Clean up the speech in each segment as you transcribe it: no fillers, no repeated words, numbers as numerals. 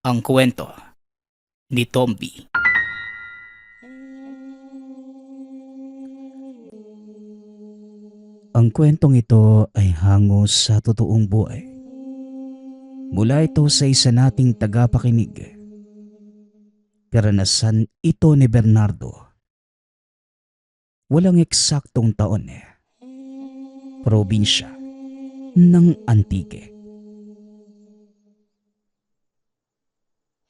Ang kwento ni Tomby. Ang kwentong ito ay hango sa totoong buhay. Mula ito sa isa nating tagapakinig. Karanasan ito ni Bernardo. Walang eksaktong taon. Probinsya ng Antique.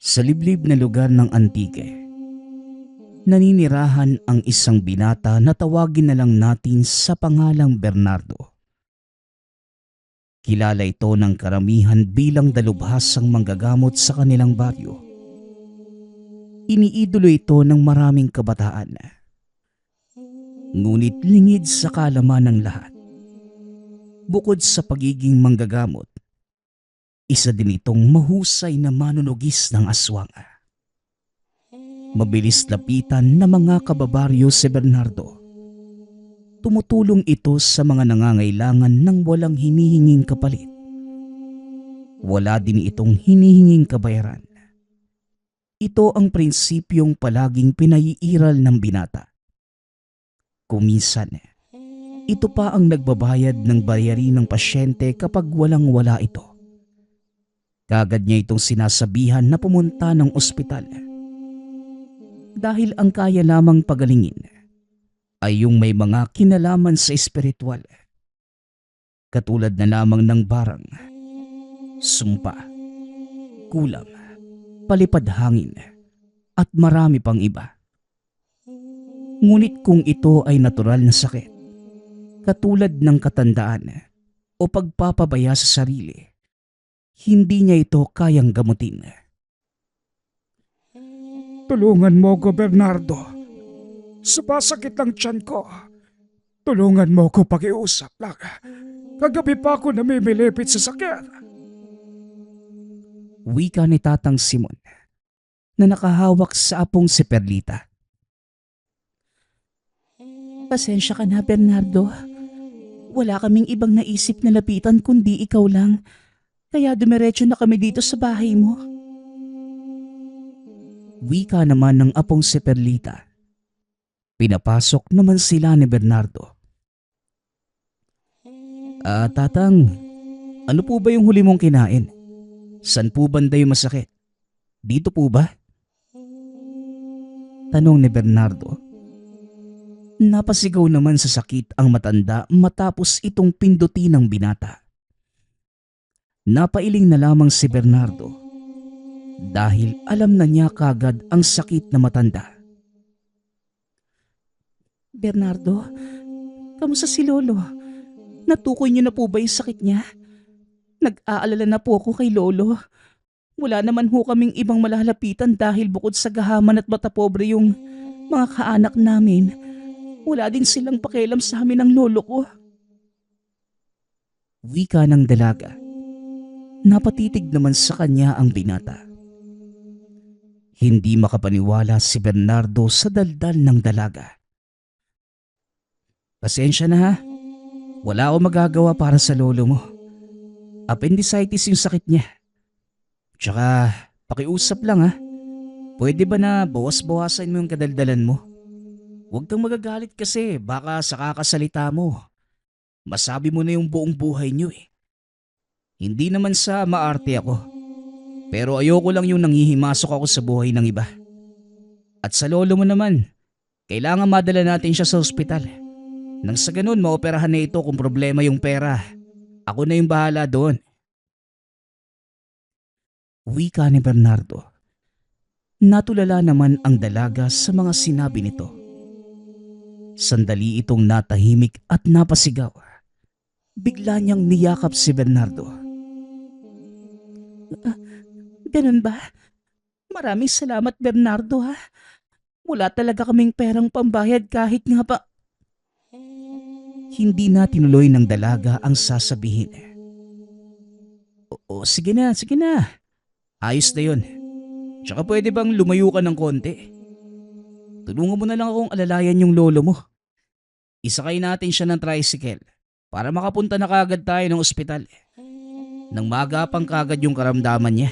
Sa liblib na lugar ng Antique, naninirahan ang isang binata na tawagin na lang natin sa pangalang Bernardo. Kilala ito ng karamihan bilang dalubhasang manggagamot sa kanilang baryo. Iniidolo ito ng maraming kabataan. Ngunit lingid sa kaalaman ng lahat. Bukod sa pagiging manggagamot, isa din itong mahusay na manunugis ng aswang. Mabilis lapitan ng mga kababaryo si Bernardo. Tumutulong ito sa mga nangangailangan ng walang hinihinging kapalit. Wala din itong hinihinging kabayaran. Ito ang prinsipyong palaging pinaiiral ng binata. Kuminsan, ito pa ang nagbabayad ng bayarin ng pasyente kapag walang-wala ito. Kagad niya itong sinasabihan na pumunta ng ospital. Dahil ang kaya lamang pagalingin ay yung may mga kinalaman sa espiritual. Katulad na lamang ng barang, sumpa, kulam, palipad hangin, at marami pang iba. Ngunit kung ito ay natural na sakit, katulad ng katandaan o pagpapabaya sa sarili, hindi niya ito kayang gamutin. Tulungan mo ko, Bernardo. Sumasakit ang tiyan ko. Tulungan mo ko pakiusap lang. Kagabi pa ako namimilipit sa sakit. Wika ni Tatang Simon na nakahawak sa apong si Perlita. Pasensya ka na, Bernardo. Wala kaming ibang naisip na lapitan kundi ikaw lang. Kaya dumiretso na kami dito sa bahay mo. Wika naman ng apong si Perlita. Pinapasok naman sila ni Bernardo. Tatang, ano po ba yung huli mong kinain? San po banda yung masakit? Dito po ba? Tanong ni Bernardo. Napasigaw naman sa sakit ang matanda matapos itong pindutin ng binata. Napailing na lamang si Bernardo dahil alam na niya kagad ang sakit na matanda. Bernardo, kamusta si Lolo? Natukoy niyo na po ba yung sakit niya? Nag-aalala na po ako kay Lolo. Wala naman ho kaming ibang malalapitan dahil bukod sa gahaman at matapobre yung mga kaanak namin, wala din silang pakialam sa amin ng lolo ko. Wika ng dalaga. Napatitig naman sa kanya ang binata. Hindi makapaniwala si Bernardo sa daldal ng dalaga. Pasensya na ha. Wala akong magagawa para sa lolo mo. Appendicitis yung sakit niya. Tsaka pakiusap lang ha. Pwede ba na bawas-bawasan mo yung kadaldalan mo? Huwag kang magagalit kasi baka sa kakasalita mo, masabi mo na yung buong buhay niyo eh. Hindi naman sa maarte ako, pero ayoko lang yung nanghihimasok ako sa buhay ng iba. At sa lolo mo naman, kailangan madala natin siya sa ospital. Nang sa ganun maoperahan na ito kung problema yung pera. Ako na yung bahala doon. Wika ni Bernardo. Natulala naman ang dalaga sa mga sinabi nito. Sandali itong natahimik at napasigaw. Bigla niyang niyakap si Bernardo. Ganun ba? Maraming salamat, Bernardo ha. Wala talaga kaming perang pambayad kahit nga pa. Hindi na tinuloy ng dalaga ang sasabihin. O sige na, sige na. Ayos na yun. Tsaka pwede bang lumayo ka ng konti? Tulungan mo na lang akong alalayan yung lolo mo. Isakay natin siya ng tricycle para makapunta na kagad tayo ng ospital. Nang magapang kagad yung karamdaman niya.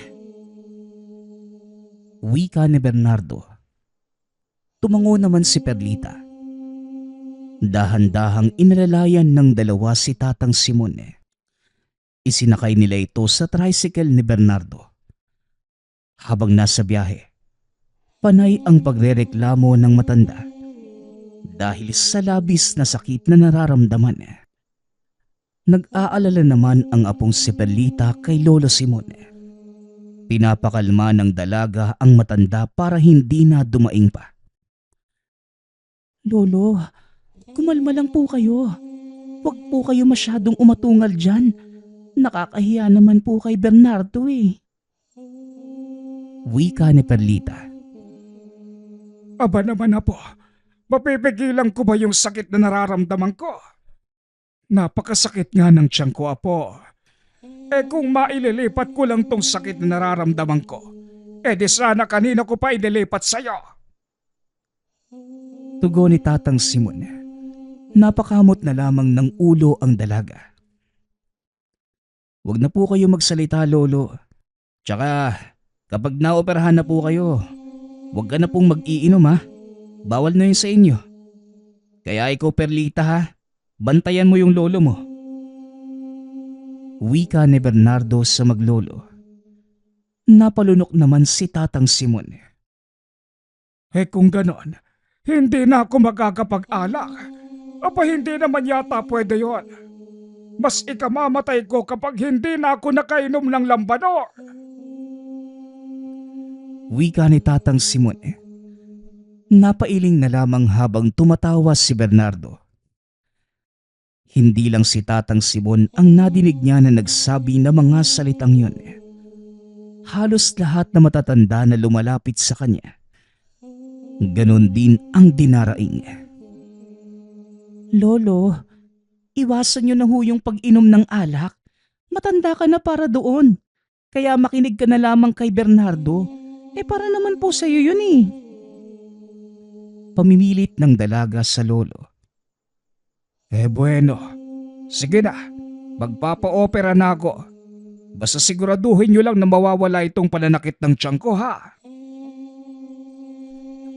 Wika ni Bernardo. Tumango naman si Perlita. Dahan-dahang inalalayan ng dalawa si Tatang Simon. Isinakay nila ito sa tricycle ni Bernardo. Habang nasa biyahe, panay ang pagrereklamo ng matanda dahil sa labis na sakit na nararamdaman. Nag-aalala naman ang apong si Perlita kay Lolo Simon. Pinapakalma ng dalaga ang matanda para hindi na dumaing pa. Lolo, kumalma lang po kayo. Huwag po kayo masyadong umatungal dyan. Nakakahiya naman po kay Bernardo Wika ni Perlita. Aba naman, Apo. Mapipigilan ko ba yung sakit na nararamdaman ko? Napakasakit nga ng tiyan ko, Apo. Kung maililipat ko lang tong sakit na nararamdaman ko, di sana kanina ko pa ililipat sa'yo. Tugon ni Tatang Simon. Napakamot na lamang ng ulo ang dalaga. Huwag na po kayo magsalita, Lolo. Tsaka, kapag naoperahan na po kayo, huwag ka na pong mag-iinom ha. Bawal na yun sa inyo. Kaya ikaw, Perlita ha, bantayan mo yung lolo mo. Wika ni Bernardo sa maglolo. Napalunok naman si Tatang Simon. Kung ganon, hindi na ako magkakapag-alak. Aba hindi naman yata pwede yon. Mas ikamamatay ko kapag hindi na ako nakainom ng lambano. Wika ni Tatang Simon. Napailing na lamang habang tumatawa si Bernardo. Hindi lang si Tatang Simon ang nadinig niya na nagsabi ng mga salitang yun. Halos lahat na matatanda na lumalapit sa kanya. Ganon din ang dinaraing. Lolo, iwasan niyo na ho yung pag-inom ng alak. Matanda ka na para doon. Kaya makinig ka na lamang kay Bernardo. Para naman po sa'yo yun Pamimilit ng dalaga sa lolo. Bueno, sige na. Magpapa-opera na ako. Basta siguraduhin nyo lang na mawawala itong pananakit ng tiyan ko ha.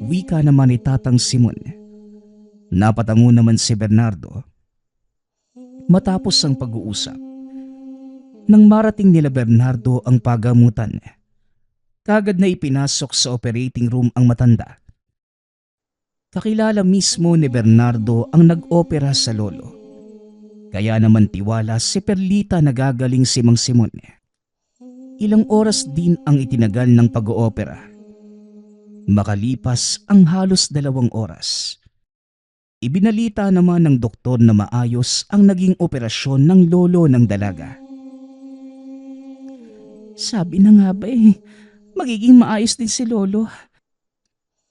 Wika naman ni Tatang Simon. Napatango naman si Bernardo. Matapos ang pag-uusap, nang marating nila Bernardo ang pagamutan, kagad na ipinasok sa operating room ang matanda. Kakilala mismo ni Bernardo ang nag-opera sa lolo. Kaya naman tiwala si Perlita na gagaling si Mang Simon. Ilang oras din ang itinagal ng pag-oopera. Makalipas ang halos 2 oras, ibinalita naman ng doktor na maayos ang naging operasyon ng lolo ng dalaga. Sabi na nga ba magiging maayos din si lolo.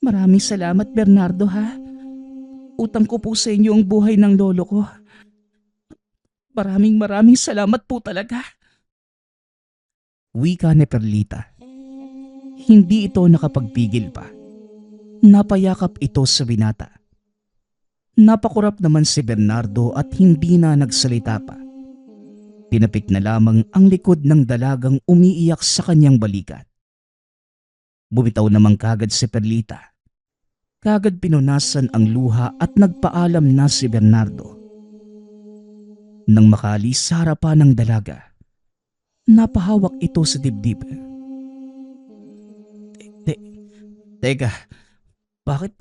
Maraming salamat Bernardo ha. Utang ko po sa inyo ang buhay ng lolo ko. Maraming salamat po talaga. Wika ni Perlita. Hindi ito nakapagpigil pa. Napayakap ito sa binata. Napakurap naman si Bernardo at hindi na nagsalita pa. Tinapik na lamang ang likod ng dalagang umiiyak sa kanyang balikat. Bumitaw naman kagad si Perlita. Kagad pinunasan ang luha at nagpaalam na si Bernardo. Nang makalis sa harapan ng dalaga, napahawak ito sa dibdib. Teka, bakit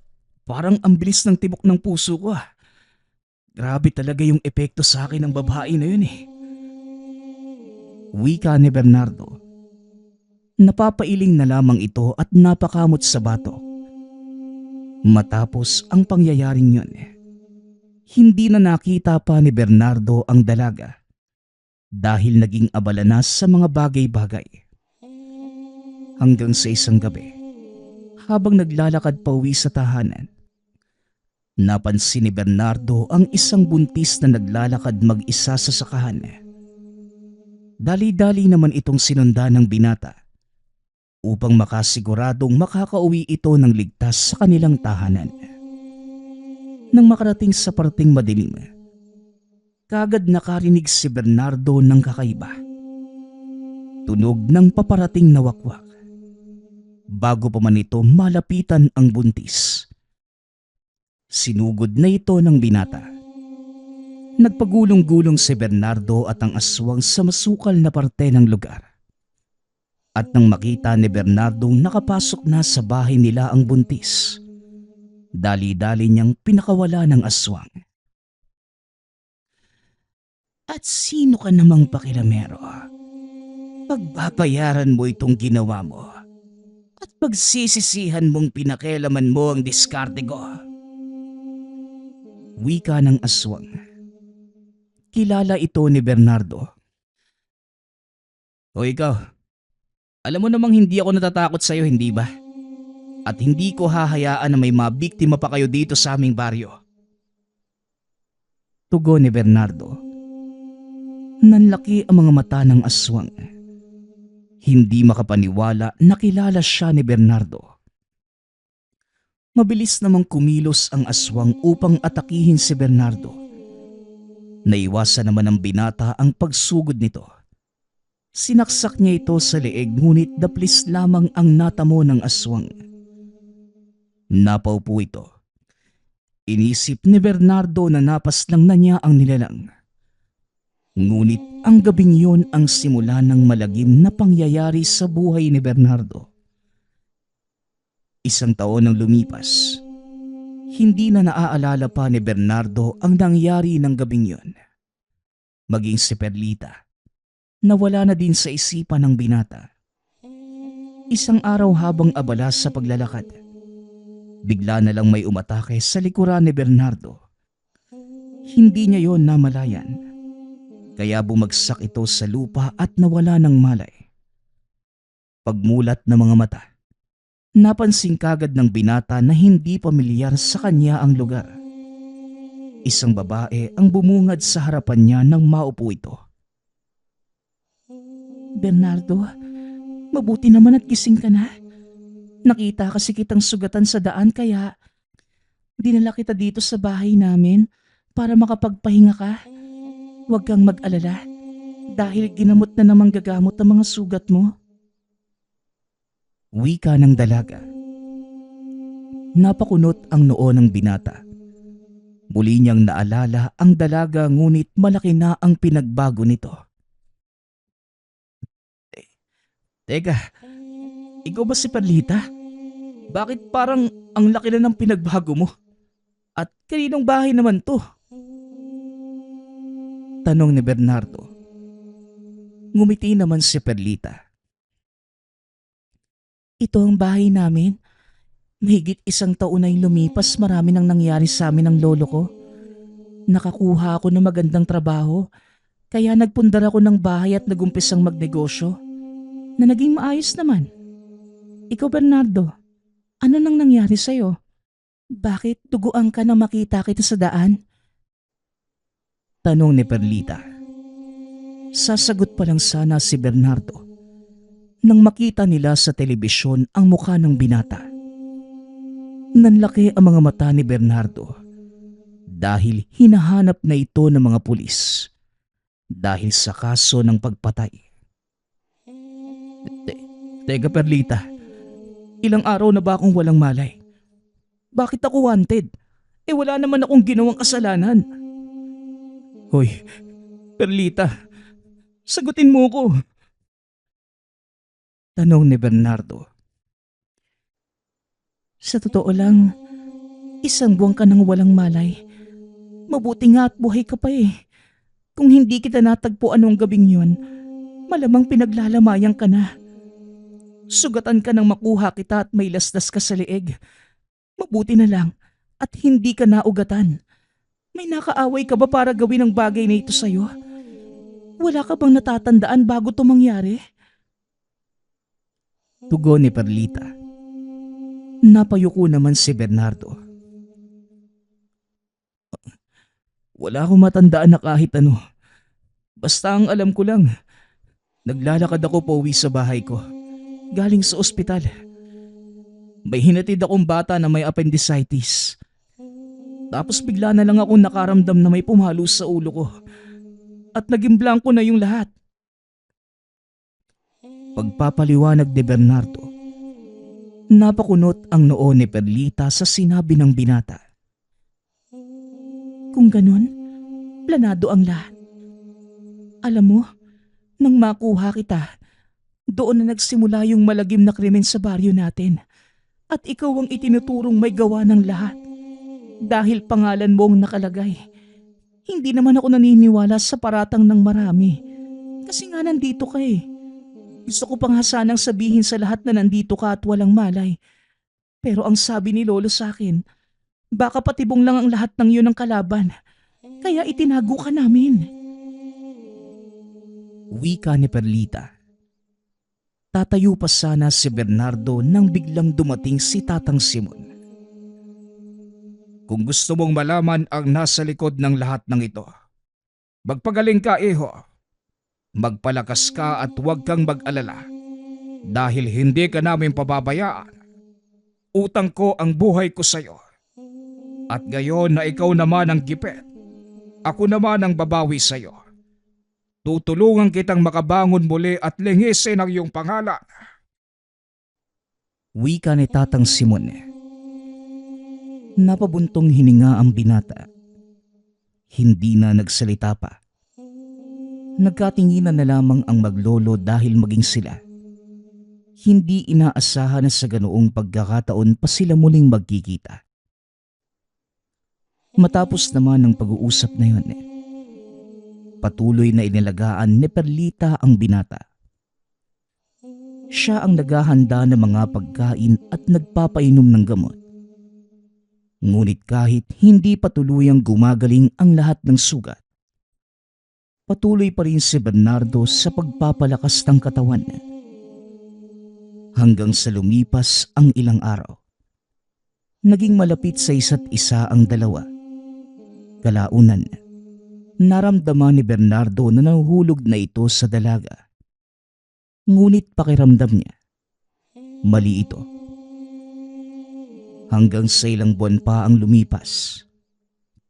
parang ang bilis ng tibok ng puso ko Grabe talaga yung epekto sa akin ng babae na yun Wika ni Bernardo. Napapailing na lamang ito at napakamot sa batok. Matapos ang pangyayaring yun, hindi na nakita pa ni Bernardo ang dalaga dahil naging abala na sa mga bagay-bagay. Hanggang sa isang gabi, habang naglalakad pa uwi sa tahanan, napansin ni Bernardo ang isang buntis na naglalakad mag-isa sa sakahan. Dali-dali naman itong sinundan ng binata upang makasiguradong makakauwi ito ng ligtas sa kanilang tahanan. Nang makarating sa parting madilim, kagad nakarinig si Bernardo ng kakaiba. Tunog ng paparating na wakwak. bago pa man ito malapitan ang buntis. Sinugod na ito ng binata. Nagpagulong-gulong si Bernardo at ang aswang sa masukal na parte ng lugar. At nang makita ni Bernardo nakapasok na sa bahay nila ang buntis, dali-dali niyang pinakawala ng aswang. At sino ka namang pakilamero? Pagbabayaran mo itong ginawa mo at pagsisisihan mong pinakialaman mo ang diskarte ko. Wika ng aswang. Kilala ito ni Bernardo. O ikaw, alam mo namang hindi ako natatakot sa iyo, hindi ba? At hindi ko hahayaan na may mabiktima pa kayo dito sa aming baryo. Tugon ni Bernardo. Nanlaki ang mga mata ng aswang. Hindi makapaniwala na kilala siya ni Bernardo. Mabilis namang kumilos ang aswang upang atakihin si Bernardo. Naiwasan naman ng binata ang pagsugod nito. Sinaksak niya ito sa leeg ngunit daplis lamang ang natamo ng aswang. Napaupo ito. Inisip ni Bernardo na napas lang na niya ang nilalang. Ngunit ang gabing yun ang simula ng malagim na pangyayari sa buhay ni Bernardo. 1 taon nang lumipas. Hindi na naaalala pa ni Bernardo ang nangyari ng gabing yun. Maging si Perlita. Nawala na din sa isipan ng binata. Isang araw habang abala sa paglalakad, bigla na lang may umatake sa likuran ni Bernardo. Hindi niya yon namalayan, kaya bumagsak ito sa lupa at nawala ng malay. Pagmulat ng mga mata, napansin kagad ng binata na hindi pamilyar sa kanya ang lugar. Isang babae ang bumungad sa harapan niya nang maupo ito. Bernardo, mabuti naman at gising ka na. Nakita kasi kitang sugatan sa daan kaya dinala kita dito sa bahay namin para makapagpahinga ka. Huwag kang mag-alala dahil ginamot na namang gagamot ang mga sugat mo. Wika ng dalaga. Napakunot ang noo ng binata. Muli niyang naalala ang dalaga ngunit malaki na ang pinagbago nito. Teka, ikaw ba si Perlita? Bakit parang ang laki na ng pinagbago mo? At kaninong bahay naman to? Tanong ni Bernardo. Ngumiti naman si Perlita. Ito ang bahay namin. Mahigit 1 taon na yung lumipas, marami nang nangyari sa amin ng lolo ko. Nakakuha ako ng magandang trabaho, kaya nagpundar ako ng bahay at nagumpisang magnegosyo na naging maayos naman. Ikaw Bernardo, ano nang nangyari sa'yo? Bakit duguan ka na makita kita sa daan? Tanong ni Perlita. Sasagot pa lang sana si Bernardo nang makita nila sa telebisyon ang mukha ng binata. Nanlaki ang mga mata ni Bernardo dahil hinahanap na ito ng mga pulis dahil sa kaso ng pagpatay. Teka Perlita, ilang araw na ba akong walang malay? Bakit ako wanted? Wala naman akong ginawang kasalanan. Hoy, Perlita, sagutin mo ko. Tanong ni Bernardo. Sa totoo lang, 1 buwan ka nang walang malay. Mabuti nga at buhay ka pa eh. Kung hindi kita natagpuan nung gabing yun, malamang pinaglalamayan ka na. Sugatan ka nang makuha kita at may lasdas ka sa leeg. Mabuti na lang at hindi ka naugatan. May nakaaway ka ba para gawin ang bagay na ito sa'yo? Wala ka bang natatandaan bago ito mangyari? Tugon ni Perlita. Napayuko naman si Bernardo. Wala akong matandaan na kahit ano. Basta ang alam ko lang, naglalakad ako pauwi sa bahay ko. Galing sa ospital. May hinatid akong bata na may appendicitis. Tapos bigla na lang akong nakaramdam na may pumalo sa ulo ko. At naging blanko na yung lahat. Pagpapaliwanag ni Bernardo. Napakunot ang noo ni Perlita sa sinabi ng binata. Kung ganon, planado ang lahat. Alam mo, nang makuha kita, doon na nagsimula yung malagim na krimen sa baryo natin. At ikaw ang itinuturong may gawa ng lahat. Dahil pangalan mo ang nakalagay. Hindi naman ako naniniwala sa paratang ng marami. Kasi nga nandito ka eh. Gusto ko pa nga sanang sabihin sa lahat na nandito ka at walang malay. Pero ang sabi ni Lolo sa akin, baka patibong lang ang lahat ng yun ang kalaban. Kaya itinago ka namin. Wika ni Perlita. Tatayo pa sana si Bernardo nang biglang dumating si Tatang Simon. Kung gusto mong malaman ang nasa likod ng lahat ng ito, magpagaling ka, iho. Magpalakas ka at huwag kang mag-alala. Dahil hindi ka namin pababayaan. Utang ko ang buhay ko sa iyo. At gayon na ikaw naman ang gipit, ako naman ang babawi sa iyo. Tutulungan kitang makabangon muli at lingisin ang iyong pangalan. Wika ni Tatang Simon. Napabuntong hininga ang binata. Hindi na nagsalita pa. Nagkatinginan na lamang ang maglolo dahil maging sila. Hindi inaasahan na sa ganoong pagkakataon pa sila muling magkikita. Matapos naman ang pag-uusap na yun, patuloy na inilagaan ni Perlita ang binata. Siya ang naghahanda ng mga pagkain at nagpapainom ng gamot. Ngunit kahit hindi patuluyang gumagaling ang lahat ng sugat, patuloy pa rin si Bernardo sa pagpapalakas ng katawan. Hanggang sa lumipas ang ilang araw. Naging malapit sa isa't isa ang dalawa. Kalaunan, naramdaman ni Bernardo na nahuhulog na ito sa dalaga. Ngunit pakiramdam niya, mali ito. Hanggang sa ilang buwan pa ang lumipas,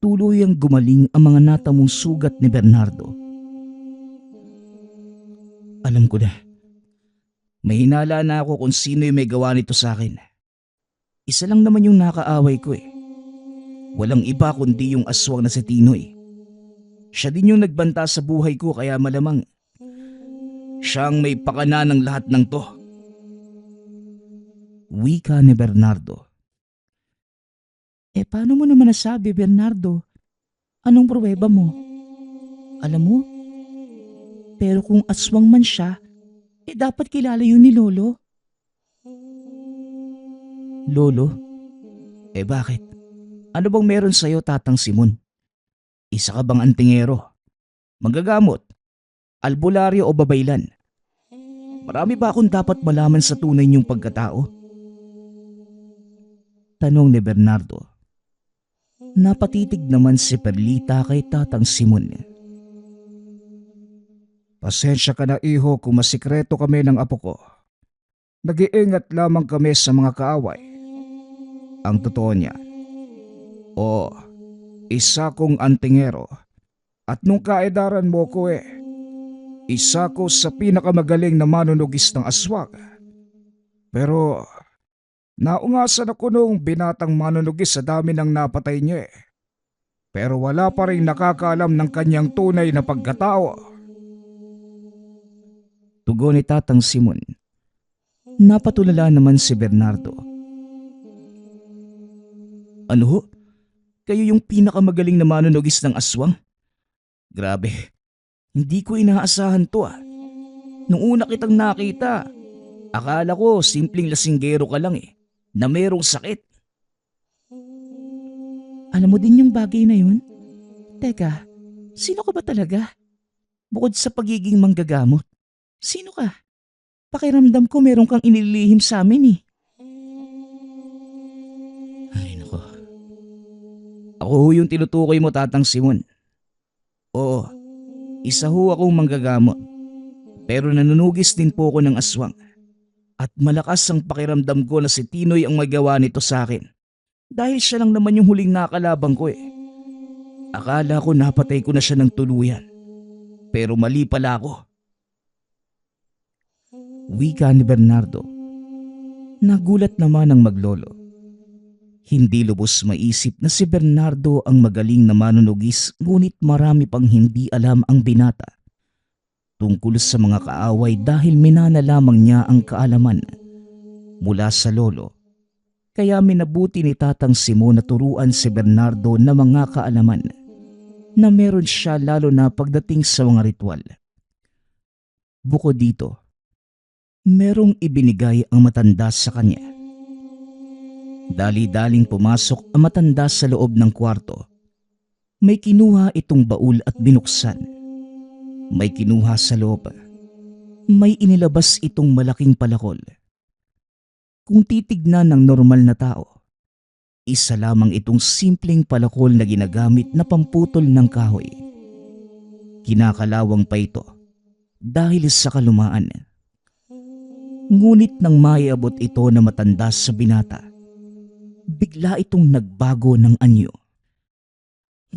tuluyang gumaling ang mga natamong sugat ni Bernardo. Alam ko na, may hinala na ako kung sino yung may gawa nito sa akin. Isa lang naman yung nakaaway ko eh. Walang iba kundi yung aswang na si Tinoy. Siya din yung nagbanta sa buhay ko kaya malamang siya ang may pakana ng lahat ng to. Wika ni Bernardo. Paano mo naman nasabi, Bernardo? Anong pruweba mo? Alam mo, pero kung aswang man siya, dapat kilala yun ni Lolo. Lolo? Bakit? Ano bang meron sa'yo, Tatang Simon? Isa ka bang antingero? Manggagamot? Albularyo o babaylan? Marami ba akong dapat malaman sa tunay niyong pagkatao? Tanong ni Bernardo. Napatitig naman si Perlita kay Tatang Simon. Pasensya ka na, iho, kung masikreto kami ng apo ko. Nag-iingat lamang kami sa mga kaaway. Ang totoo niya, isa kong antingero. At nung kaedaran mo ko isa ko sa pinakamagaling na manunugis ng aswang. Pero naungasan ako nung binatang manunugis sa dami ng napatay niya Pero wala pa rin nakakaalam ng kanyang tunay na pagkatao. Tugon ni Tatang Simon. Napatulala naman si Bernardo. Ano ho? Kayo yung pinakamagaling na manunugis ng aswang? Grabe, hindi ko inaasahan to Nung una kitang nakita, akala ko simpleng lasinggero ka lang na merong sakit. Alam mo din yung bagay na yun? Teka, sino ka ba talaga? Bukod sa pagiging manggagamot, sino ka? Pakiramdam ko meron kang inililihim sa amin Ay nako. Ako ho yung tinutukoy mo, Tatang Simon. Oo, isa ho akong manggagamot. Pero nanunugis din po ako ng aswang. At malakas ang pakiramdam ko na si Tinoy ang magawa nito sa akin. Dahil siya lang naman yung huling nakalabang ko Akala ko napatay ko na siya ng tuluyan. Pero mali pala ako. Wika ni Bernardo. Nagulat naman ang maglolo. Hindi lubos maisip na si Bernardo ang magaling na manunugis, ngunit marami pang hindi alam ang binata tungkol sa mga kaaway dahil minana lamang niya ang kaalaman mula sa lolo. Kaya minabuti ni Tatang Simon na turuan si Bernardo na mga kaalaman na meron siya, lalo na pagdating sa mga ritual. Bukod dito, merong ibinigay ang matanda sa kanya. Dali-daling pumasok ang matanda sa loob ng kwarto. May kinuha itong baul at binuksan. May kinuha sa loob. May inilabas itong malaking palakol. Kung titignan ng normal na tao, isa lamang itong simpleng palakol na ginagamit na pamputol ng kahoy. Kinakalawang pa ito dahil sa kalumaan. Ngunit nang maiabot ito na matanda sa binata, bigla itong nagbago ng anyo.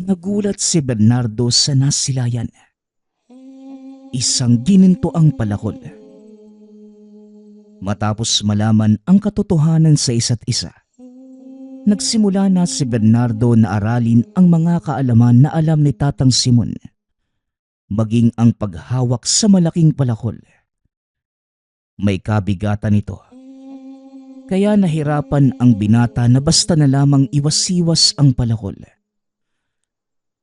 Nagulat si Bernardo sa nasilayan. Isang gininto ang palakol. Matapos malaman ang katotohanan sa isa't isa, nagsimula na si Bernardo na aralin ang mga kaalaman na alam ni Tatang Simon, maging ang paghawak sa malaking palakol. May kabigatan ito. Kaya nahirapan ang binata na basta na lamang iwas-iwas ang palakol.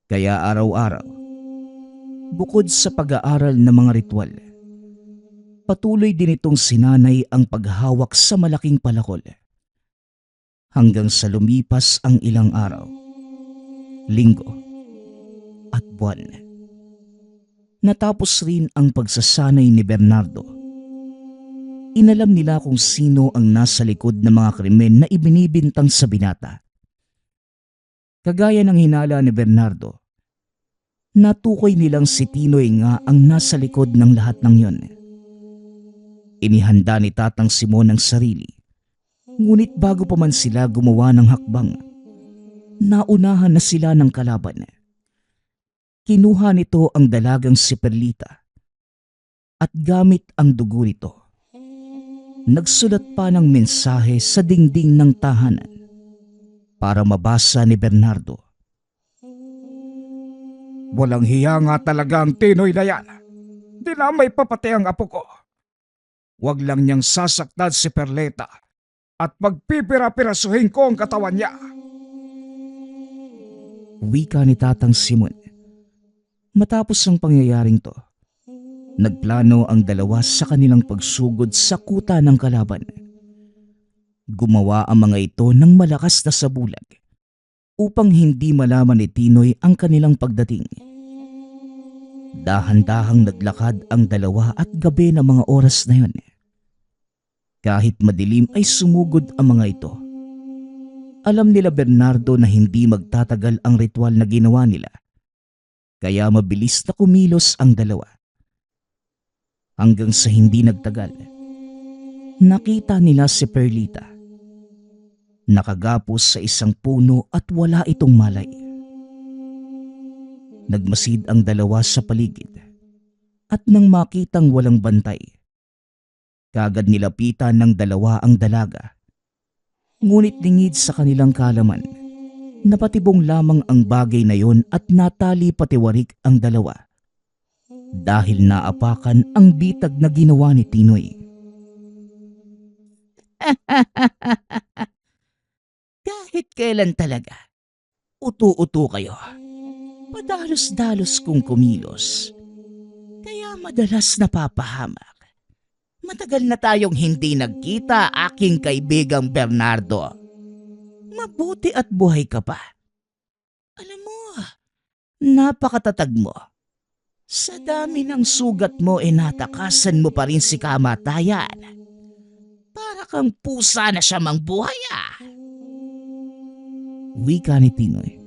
Kaya araw-araw, bukod sa pag-aaral ng mga ritual, patuloy din itong sinanay ang paghawak sa malaking palakol. Hanggang sa lumipas ang ilang araw, linggo, at buwan. Natapos rin ang pagsasanay ni Bernardo. Inalam nila kung sino ang nasa likod ng mga krimen na ibinibintang sa binata. Kagaya ng hinala ni Bernardo, natukoy nilang si Tinoy nga ang nasa likod ng lahat ng yon. Inihanda ni Tatang Simon ang sarili, ngunit bago pa man sila gumawa ng hakbang, naunahan na sila ng kalaban. Kinuha nito ang dalagang si Perlita at gamit ang dugo nito, nagsulat pa ng mensahe sa dingding ng tahanan para mabasa ni Bernardo. Walang hiya nga talaga ang Tinoy na yan. Dinamay pa pati ang apo ko. Huwag lang niyang sasaktan si Perleta at pagpipira-pirasuhin ko ang katawan niya. Wika ni Tatang Simon. Matapos ang pangyayaring to, nagplano ang dalawa sa kanilang pagsugod sa kuta ng kalaban. Gumawa ang mga ito ng malakas na sabulag upang hindi malaman ni Tinoy ang kanilang pagdating. Dahan-dahang naglakad ang dalawa at gabi ng mga oras na yon. Kahit madilim ay sumugod ang mga ito. Alam nila Bernardo na hindi magtatagal ang ritual na ginawa nila, kaya mabilis na kumilos ang dalawa. Hanggang sa hindi nagtagal, nakita nila si Perlita. Nakagapos sa isang puno at wala itong malay. Nagmasid ang dalawa sa paligid at nang makitang walang bantay, kagad nilapitan ng dalawa ang dalaga. Ngunit lingid sa kanilang kaalaman, napatibong lamang ang bagay na yon at natali patiwarik ang dalawa dahil naapakan ang bitag na ginawa ni Tinoy. Kahit kailan talaga, utu-utu kayo. Padalos-dalos kong kumilos, kaya madalas napapahamak. Matagal na tayong hindi nagkita, aking kaibigang Bernardo. Mabuti at buhay ka pa. Alam mo, napakatatag mo. Sa dami ng sugat mo, natakasan mo pa rin si kamatayan. Para kang pusa na siya mang buhay ah. Wika ni Tinoy.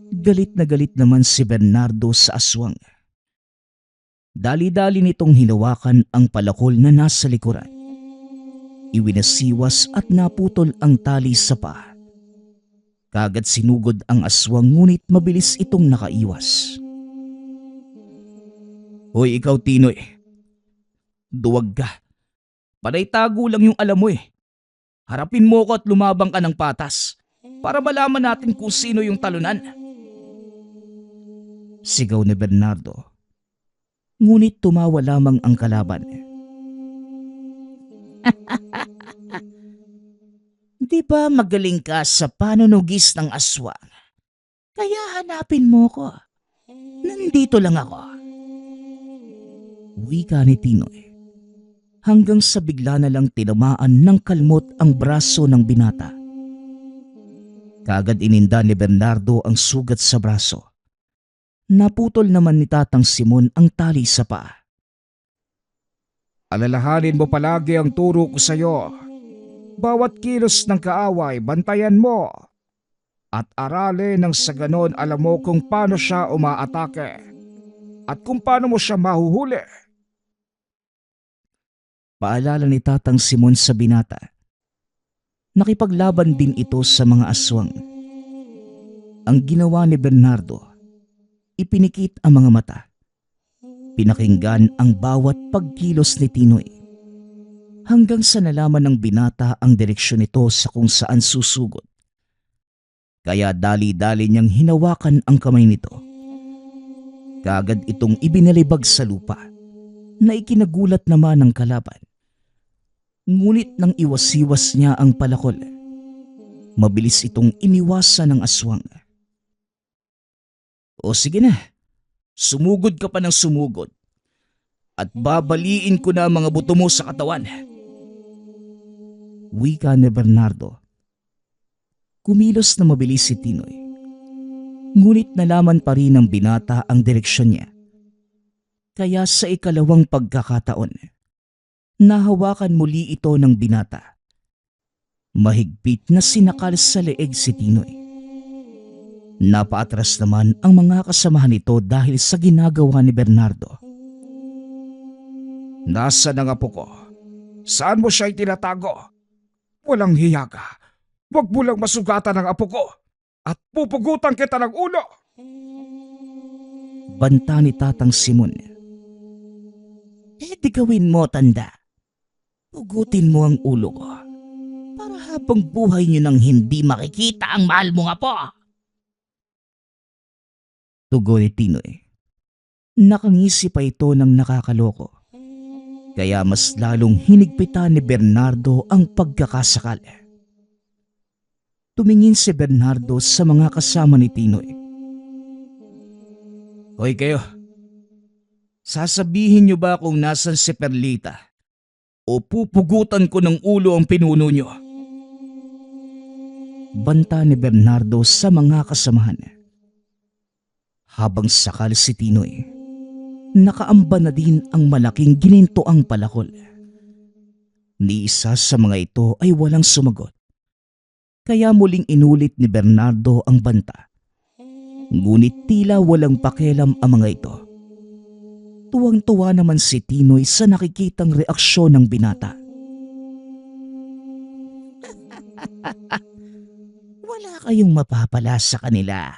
Galit na galit naman si Bernardo sa aswang. Dali-dali nitong hinawakan ang palakol na nasa likuran. Iwinasiwas at naputol ang tali sa paa. Kagad sinugod ang aswang ngunit mabilis itong nakaiwas. Hoy ikaw Tinoy, duwag ka. Panay tago lang yung alam mo eh. Harapin mo ko at lumabang ka ng patas para malaman natin kung sino yung talunan. Sigaw ni Bernardo. Ngunit tumawa lamang ang kalaban. Di ba magaling ka sa panunugis ng aswang? Kaya hanapin mo ko. Nandito lang ako. Wika ni Tinoy. Hanggang sa bigla na lang tinamaan ng kalmot ang braso ng binata. Kaagad ininda ni Bernardo ang sugat sa braso. Naputol naman ni Tatang Simon ang tali sa paa. Alalahanin mo palagi ang turo ko sa iyo. Bawat kilos ng kaaway, bantayan mo. At aralin nang sa ganon alam mo kung paano siya umaatake. At kung paano mo siya mahuhuli. Paalala ni Tatang Simon sa binata. Nakipaglaban din ito sa mga aswang. Ang ginawa ni Bernardo, ipinikit ang mga mata. Pinakinggan ang bawat pagkilos ni Tinoy. Hanggang sa nalaman ng binata ang direksyon nito sa kung saan susugod. Kaya dali-dali niyang hinawakan ang kamay nito. Kaagad itong ibinalibag sa lupa na ikinagulat naman ng kalaban. Ngunit nang iwas-iwas niya ang palakol, mabilis itong iniwasan ng aswang. O sige na, sumugod ka pa ng sumugod at babaliin ko na ang mga buto mo sa katawan. Wika ni Bernardo. Kumilos na mabilis si Tinoy. Ngunit nalaman pa rin ng binata ang direksyon niya. Kaya sa ikalawang pagkakataon, nahawakan muli ito ng binata. Mahigpit na sinakal sa leeg si Tinoy. Napaatras naman ang mga kasamahan nito dahil sa ginagawa ni Bernardo. Nasaan ang apo ko? Saan mo siya itinatago? Walang hiya ka. Huwag mo lang masugatan ang apo ko. At pupugutan kita ng ulo. Banta ni Tatang Simon. Di gawin mo, tanda. Pugutin mo ang ulo ko para habang buhay niyo nang hindi makikita ang mahal mong apo. Tugon ni Tinoy. Nakangisi pa ito ng nakakaloko. Kaya mas lalong hinigpitan ni Bernardo ang pagkakasakal. Tumingin si Bernardo sa mga kasama ni Tinoy. Hoy kayo, sasabihin niyo ba kung nasan si Perlita? O pupugutan ko ng ulo ang pinuno niyo? Banta ni Bernardo sa mga kasamahan. Habang sakal si Tinoy, nakaamba na din ang malaking ginintoang palakol. Ni isa sa mga ito ay walang sumagot. Kaya muling inulit ni Bernardo ang banta. Ngunit tila walang pakialam ang mga ito. Tuwang-tuwa naman si Tinoy sa nakikitang reaksyon ng binata. Wala kayong mapapala sa kanila.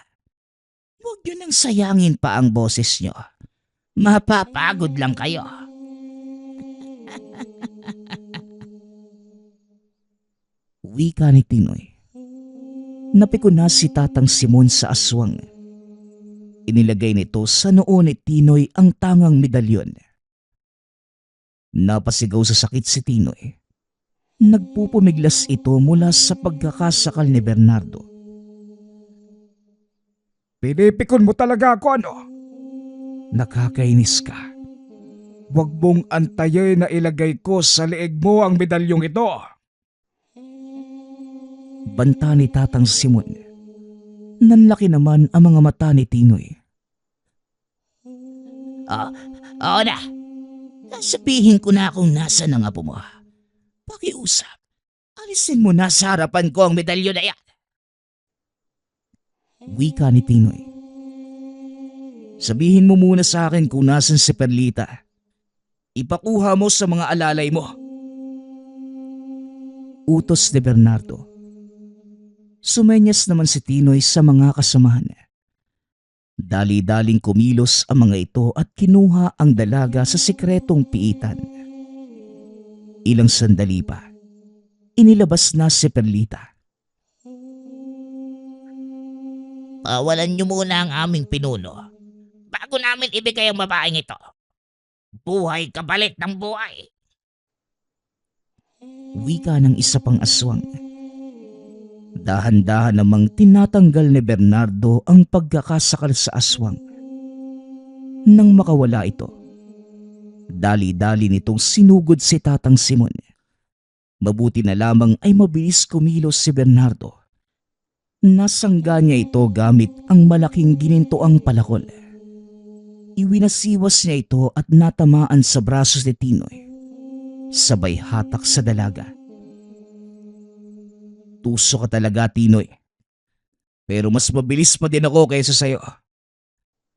Huwag nyo nang sayangin pa ang boses nyo. Mapapagod lang kayo. Wika ni Tinoy. Napiko na si Tatang Simon sa aswang. Inilagay nito sa noo ni Tinoy ang tangang medalyon. Napasigaw sa sakit si Tinoy. Nagpupumiglas ito mula sa pagkakasakal ni Bernardo. Pinipikon mo talaga ako, ano? Nakakainis ka. Huwag mong antayin na ilagay ko sa leeg mo ang medalyong ito. Banta ni Tatang Simon. Nanlaki naman ang mga mata ni Tinoy. Oo na. Sabihin ko na kung nasa ang apo mo. Pakiusap. Alisin mo na sa harapan ko ang medalyon na yan. Wika ni Tinoy. Sabihin mo muna sa akin kung nasan si Perlita. Ipakuha mo sa mga alalay mo. Utos ni Bernardo. Sumenyas naman si Tinoy sa mga kasamahan. Dali-daling kumilos ang mga ito at kinuha ang dalaga sa sikretong piitan. Ilang sandali pa, inilabas na si Perlita. Pawalan niyo muna ang aming pinuno bago namin ibigay ang babaeng ito. Buhay kapalit ng buhay. Wika ng isa pang aswang. Dahan-dahan namang tinatanggal ni Bernardo ang pagkakasakal sa aswang. Nang makawala ito, dali-dali nitong sinugod si Tatang Simon. Mabuti na lamang ay mabilis kumilos si Bernardo. Nasangga niya ito gamit ang malaking ginintoang palakol. Iwinasiwas niya ito at natamaan sa braso ni Tinoy. Sabay hatak sa dalaga. Tuso ka talaga, Tinoy. Pero mas mabilis pa din ako kaysa sayo.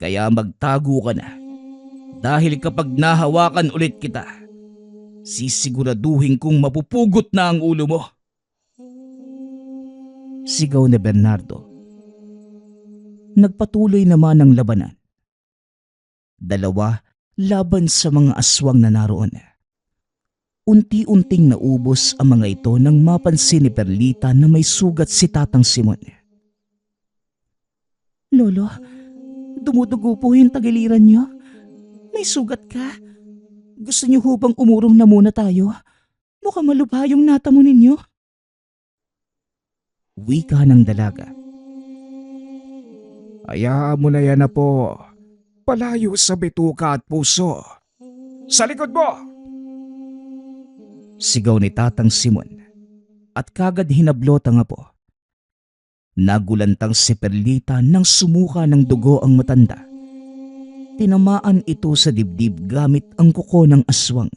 Kaya magtago ka na. Dahil kapag nahawakan ulit kita, sisiguraduhin kong mapupugot na ang ulo mo. Sigaw ni Bernardo. Nagpatuloy naman ang labanan. Dalawa laban sa mga aswang na naroon. Unti-unting naubos ang mga ito nang mapansin ni Perlita na may sugat si Tatang Simon. Lolo, dumudugo po yung tagiliran niyo. May sugat ka. Gusto niyo ho bang umurong na muna tayo? Mukhang malubha yung natamo ninyo. Wika ng dalaga. Hayaan mo na yan na po. Palayo sa bituka at puso. Sa likod mo! Sigaw ni Tatang Simon at kagad hinablot ang apo. Nagulantang si Perlita nang sumuka ng dugo ang matanda. Tinamaan ito sa dibdib gamit ang kuko ng aswang.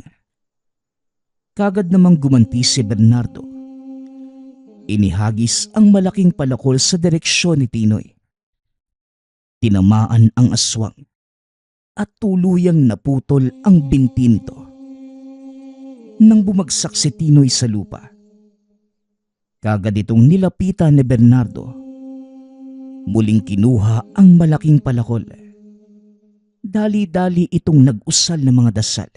Kagad namang gumanti si Bernardo. Inihagis ang malaking palakol sa direksyon ni Tinoy. Tinamaan ang aswang at tuluyang naputol ang binti nito. Nang bumagsak si Tinoy sa lupa, kagad itong nilapitan ni Bernardo. Muling kinuha ang malaking palakol. Dali-dali itong nag-usal ng mga dasal.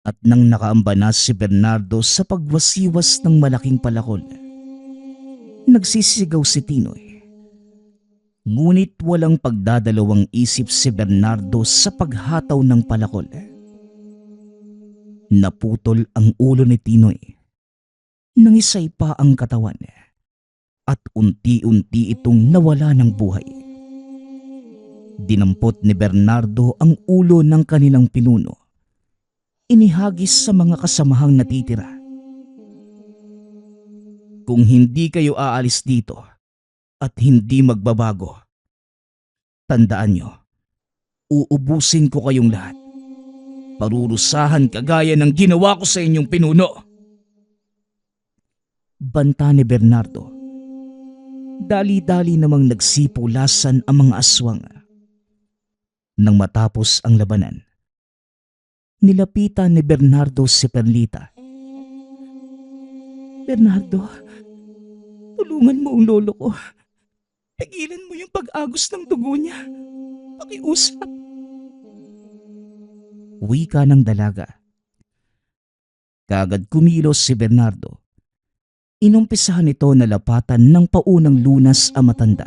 At nang nakaamba na si Bernardo sa pagwasiwas ng malaking palakol, nagsisigaw si Tinoy. Ngunit walang pagdadalawang isip si Bernardo sa paghataw ng palakol. Naputol ang ulo ni Tinoy. Nangisay pa ang katawan at unti-unti itong nawala ng buhay. Dinampot ni Bernardo ang ulo ng kanilang pinuno. Inihagis sa mga kasamahang natitira. Kung hindi kayo aalis dito at hindi magbabago, tandaan nyo, uubusin ko kayong lahat. Parurusahan kagaya ng ginawa ko sa inyong pinuno. Banta ni Bernardo. Dali-dali namang nagsipulasan ang mga aswang. Nang matapos ang labanan, nilapitan ni Bernardo si Perlita. Bernardo, tulungan mo ang lolo ko. Pigilan mo yung pag-agos ng dugo niya. Pakiusap. Wika ng dalaga. Kagad kumilos si Bernardo. Inumpisahan ito na lapatan ng paunang lunas ang matanda.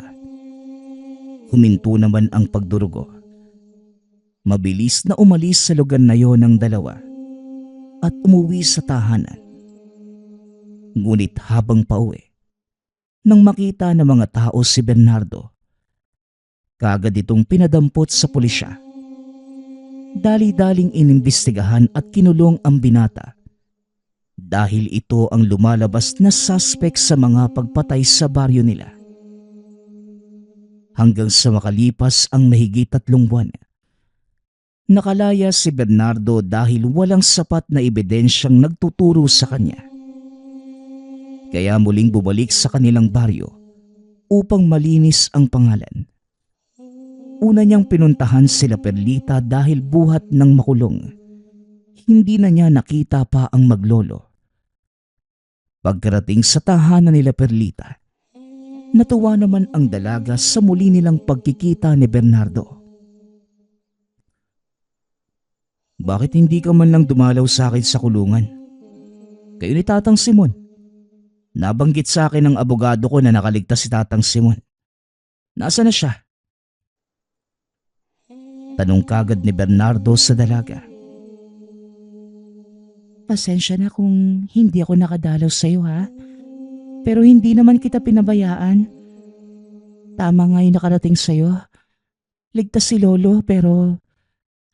Huminto naman ang pagdurugo. Mabilis na umalis sa lugar na yon ng dalawa at umuwi sa tahanan. Ngunit habang pauwi, nang makita ng mga tao si Bernardo, kagad itong pinadampot sa pulisya. Dali-daling inimbestigahan at kinulong ang binata dahil ito ang lumalabas na suspect sa mga pagpatay sa baryo nila. Hanggang sa makalipas ang mahigit 3 buwan, nakalaya si Bernardo dahil walang sapat na ebidensyang nagtuturo sa kanya. Kaya muling bumalik sa kanilang baryo upang malinis ang pangalan. Una niyang pinuntahan sila Perlita dahil buhat ng makulong. Hindi na niya nakita pa ang maglolo. Pagkarating sa tahanan nila Perlita, natuwa naman ang dalaga sa muli nilang pagkikita ni Bernardo. Bakit hindi ka man lang dumalaw sa akin sa kulungan? Kayo ni Tatang Simon. Nabanggit sa akin ng abogado ko na nakaligtas si Tatang Simon. Nasaan na siya? Tanong kagad ni Bernardo sa dalaga. Pasensya na kung hindi ako nakadalaw sa'yo ha. Pero hindi naman kita pinabayaan. Tama nga yung nakarating sa'yo. Ligtas si Lolo pero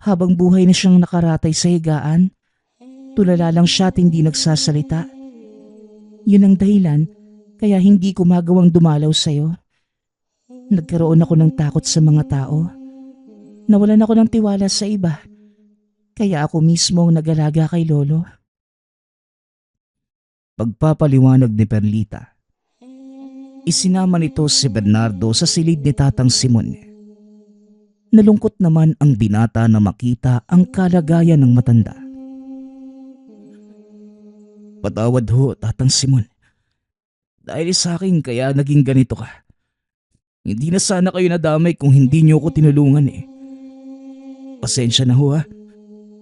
habang buhay na siyang nakaratay sa higaan, tulala lang siya at hindi nagsasalita. Yun ang dahilan kaya hindi ko magawang dumalaw sa'yo. Nagkaroon ako ng takot sa mga tao. Nawalan ako ng tiwala sa iba. Kaya ako mismo ang nag-alaga kay Lolo. Pagpapaliwanag ni Perlita, isinama nito si Bernardo sa silid ni Tatang Simon. Nalungkot naman ang binata na makita ang kalagayan ng matanda. Patawad ho, Tatang Simon. Dahil sa akin kaya naging ganito ka. Hindi na sana kayo nadamay kung hindi niyo ako tinulungan eh. Pasensya na ho ha.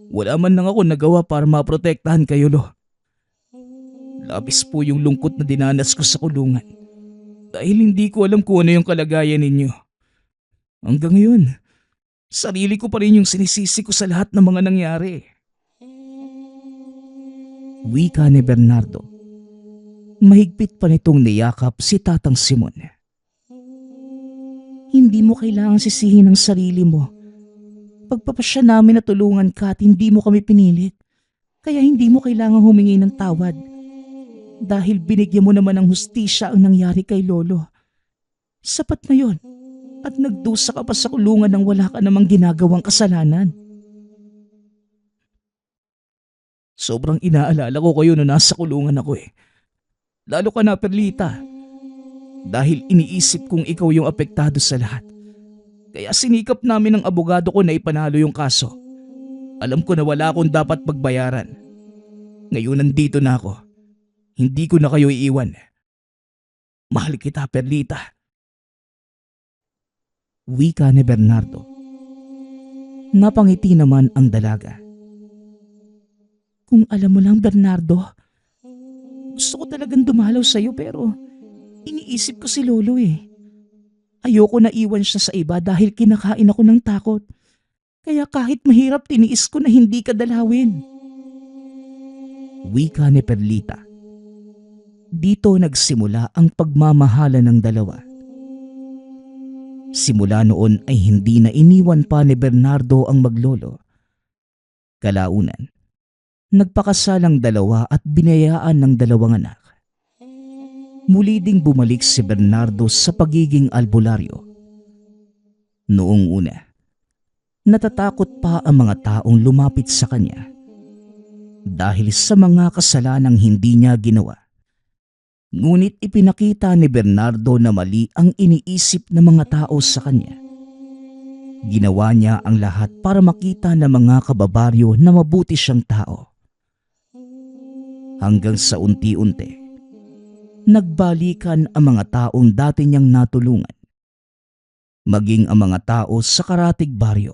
Wala man lang ako nagawa para maprotektahan kayo lo. Labis po yung lungkot na dinanas ko sa kulungan. Dahil hindi ko alam kung ano yung kalagayan ninyo. Hanggang ngayon, sarili ko pa rin yung sinisisi ko sa lahat ng mga nangyari. Wika ni Bernardo. Mahigpit pa nitong niyakap si Tatang Simon. Hindi mo kailangang sisihin ang sarili mo. Pagpapasya namin na tulungan ka at hindi mo kami pinilit. Kaya hindi mo kailangang humingi ng tawad. Dahil binigyan mo naman ng hustisya ang nangyari kay Lolo. Sapat na yon. At nagdusa ka pa sa kulungan nang wala ka namang ginagawang kasalanan. Sobrang inaalala ko kayo na nasa kulungan ako eh. Lalo ka na, Perlita. Dahil iniisip kong ikaw yung apektado sa lahat. Kaya sinikap namin ng abogado ko na ipanalo yung kaso. Alam ko na wala akong dapat pagbayaran. Ngayon nandito na ako. Hindi ko na kayo iiwan. Mahal kita, Perlita. Wika ni Bernardo. Napangiti naman ang dalaga. Kung alam mo lang, Bernardo, gusto ko talagang dumalaw sa'yo pero iniisip ko si Lolo eh. Ayoko na iwan siya sa iba dahil kinakain ako ng takot. Kaya kahit mahirap tiniis ko na hindi ka dalawin. Wika ni Perlita. Dito nagsimula ang pagmamahala ng dalawa. Simula noon ay hindi na iniwan pa ni Bernardo ang maglolo. Kalaunan, nagpakasalang dalawa at binayaan ng dalawang anak. Muli ding bumalik si Bernardo sa pagiging albularyo. Noong una, natatakot pa ang mga taong lumapit sa kanya dahil sa mga kasalanang hindi niya ginawa. Ngunit ipinakita ni Bernardo na mali ang iniisip ng mga tao sa kanya. Ginawa niya ang lahat para makita ng mga kababaryo na mabuti siyang tao. Hanggang sa unti-unti, nagbalikan ang mga taong dati niyang natulungan. Maging ang mga tao sa karatig baryo.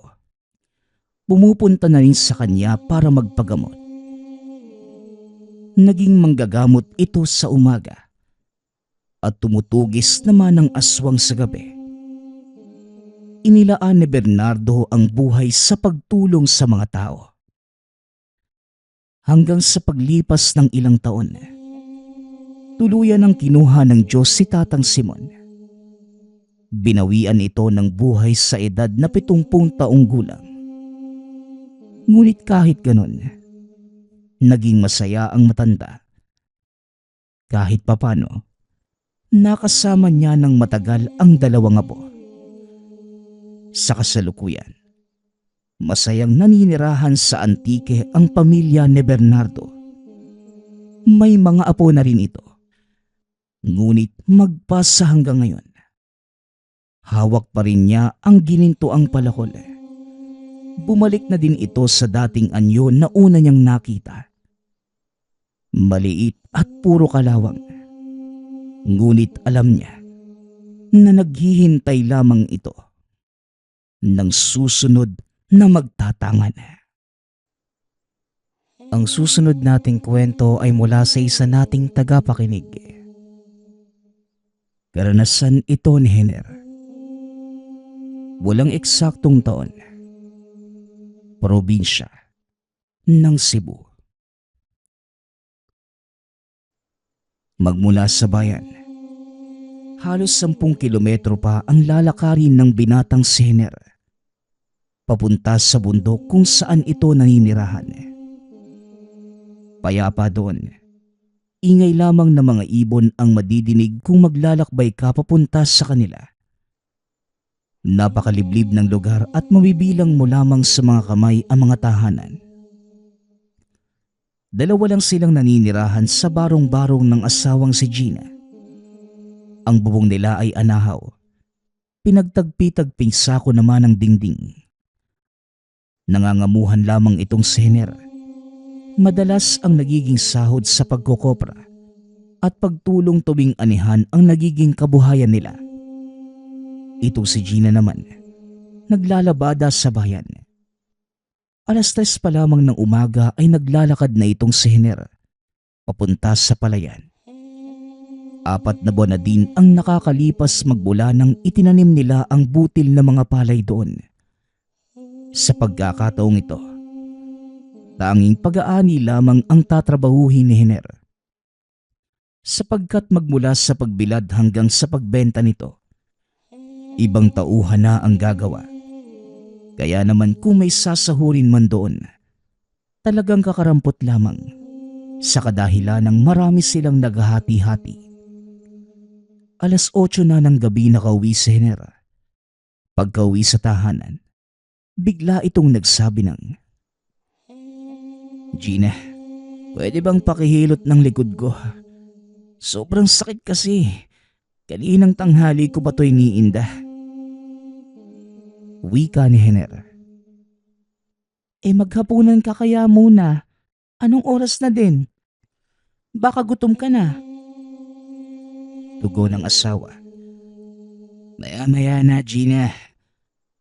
Pumupunta na rin sa kanya para magpagamot. Naging manggagamot ito sa umaga at tumutugis naman ng aswang sa gabi. Inilaan ni Bernardo ang buhay sa pagtulong sa mga tao. Hanggang sa paglipas ng ilang taon, tuluyan ang kinuha ng Diyos si Tatang Simon. Binawian ito ng buhay sa edad na 70 taong gulang. Ngunit kahit ganon, naging masaya ang matanda. Kahit papano, nakasama niya ng matagal ang dalawang apo. Sa kasalukuyan, masayang naninirahan sa Antique ang pamilya ni Bernardo. May mga apo na rin ito. Ngunit magpasa hanggang ngayon, hawak pa rin niya ang ginintoang palakol. Bumalik na din ito sa dating anyo na una niyang nakita. Maliit at puro kalawang. Ngunit alam niya na naghihintay lamang ito ng susunod na magtatangan. Ang susunod nating kwento ay mula sa isa nating tagapakinig. Karanasan ito ni Hener. Walang eksaktong taon. Probinsya ng Cebu. Magmula sa bayan, halos 10 kilometro pa ang lalakarin ng binatang si Hener papunta sa bundok kung saan ito naninirahan. Payapa doon, ingay lamang ng mga ibon ang madidinig kung maglalakbay ka papunta sa kanila. Napakaliblib ng lugar at mabibilang mo lamang sa mga kamay ang mga tahanan. Dalawa lang silang naninirahan sa barong-barong ng asawang si Gina. Ang bubong nila ay anahaw. Pinagtagpi-tagping sako naman ang dingding. Nangangamuhan lamang itong si Hener. Madalas ang nagiging sahod sa pagkokopra at pagtulong tuwing anihan ang nagiging kabuhayan nila. Itong si Gina naman, naglalabada sa bayan. 3:00 pa lamang ng umaga ay naglalakad na itong si Hener papunta sa palayan. 4 na buwan na din ang nakakalipas magmula nang itinanim nila ang butil na mga palay doon. Sa pagkakataong ito, tanging pag-aani lamang ang tatrabahuhin ni Hener. Sapagkat magmula sa pagbilad hanggang sa pagbenta nito, ibang tauhan na ang gagawa. Kaya naman kung may sasahurin man doon, talagang kakarampot lamang sa kadahilan ng marami silang naghahati-hati. 8:00 na ng gabi nakauwi si Hener. Pagkauwi sa tahanan, bigla itong nagsabi ng, "Gina, pwede bang pakihilot ng likod ko? Sobrang sakit kasi. Kaninang tanghali ko pa ito iniinda." Wika ni Hener. Maghapunan ka kaya muna. Anong oras na din? Baka gutom ka na. Tugon ng asawa. "Maya-maya na, Gina.